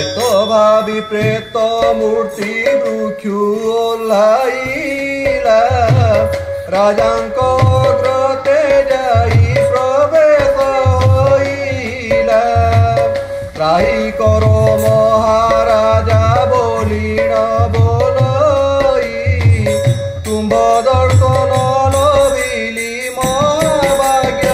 एतो भावी प्रेत मूर्ति वृक्षु ओह्लाइला राजांको ग्रते जाई प्रवेश होइला त्राही करो महाराजा बोलिण बोलई तुम्भ दर्शन लभिली महाभाग्य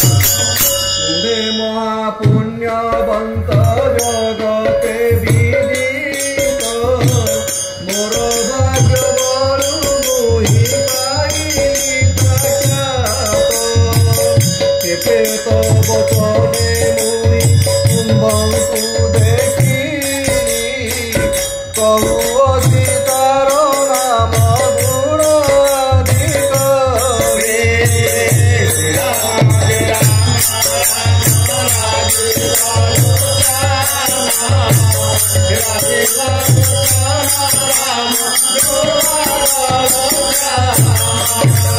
तुम्हे महापुण्यवंत जगते विदित मोर भाग्य बलु मोहि पाइली केते तो बचने मुई तुम्भंकु देखिली कहु अति तार नाम गुण अधिक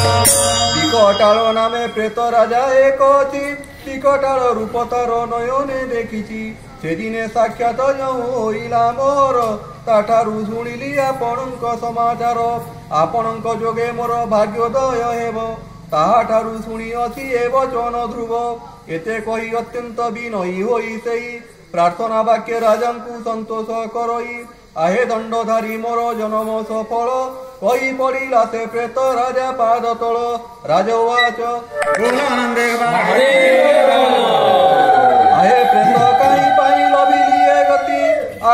टिकटाल नामे प्रेत राजा एक अछि टिकटाल रूप तार नयने देखिछि सेदिने साक्षात होइला मोर ताठारु शुणिली आपणक समाचार आपणक जोगे मोर भाग्योदय हेब ताहाठारु शुणिअछि ए वचन ध्रुव एते कहि अत्यंत विनयी होई सेई प्रार्थना वाक्य राजांकु संतोष करई आहे दंडधारी मोर जन्म सफल कही पड़िला से प्रेत राजा पाद तल राजवाच आहे प्रेत कहीं पाई लभिली गति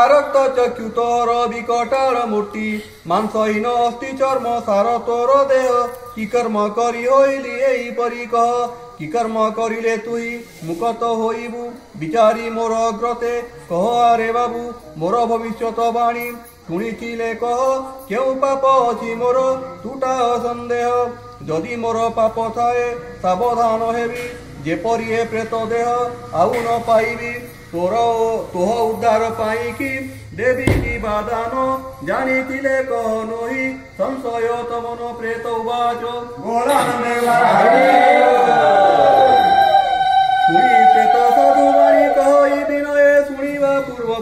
आरक्त चक्षु तोर विकटाल मूर्ति मांसहीन अस्थि चर्म सार तोर देह कि कर्म करी होइली एहिपरि कह कि कर्म करिले तुई मुकत होइबु विचारी मोर अग्रते कह आरे बाबू मोर भविष्यत बाणी शुणिथिले कह केउ पाप अछि मोर तुटा सन्देह जदि मोर पाप थाए सावधान हेबी जेपरि ए प्रेत देह आउ न पाइबी तोह उद्धार पाई कि देवी की बादान जानिथिले कह नोहि संशय तमन प्रेत उवाच शुणी प्रेत साधुवाणी कहि विनये शुणिवा पूर्व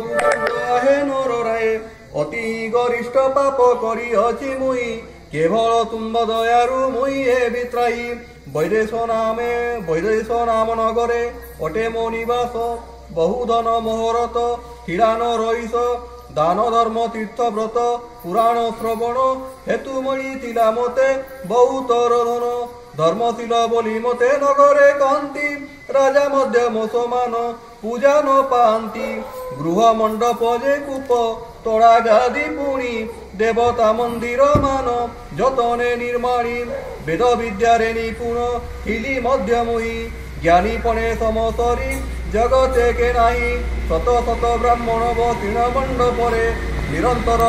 आहे नर राय अति गरिष्ठ पाप करिअछि मुई केवल तुम्ब दयारु मुई हे वित्राही वैदेश नाम नगरे अटे मो निवास बहुधन मोहरत हिरान रईस दान धर्म तीर्थ व्रत पुराण श्रवण हेतु मिलिथिला मते बहुतर धन धर्मशील बोली मते नगरे कहती राजा मध्य मुसलमान पूजा न पाती गृह मंडप जे कूप तोड़ा गादी पुणी देवता मंदिर मान जतने निर्माणी वेद विद्यारे निपुण हिली मध्य मुही ज्ञानी पणे समसरी जगते के नाही शत शत ब्राह्मण बसीण मंडपरे निरंतर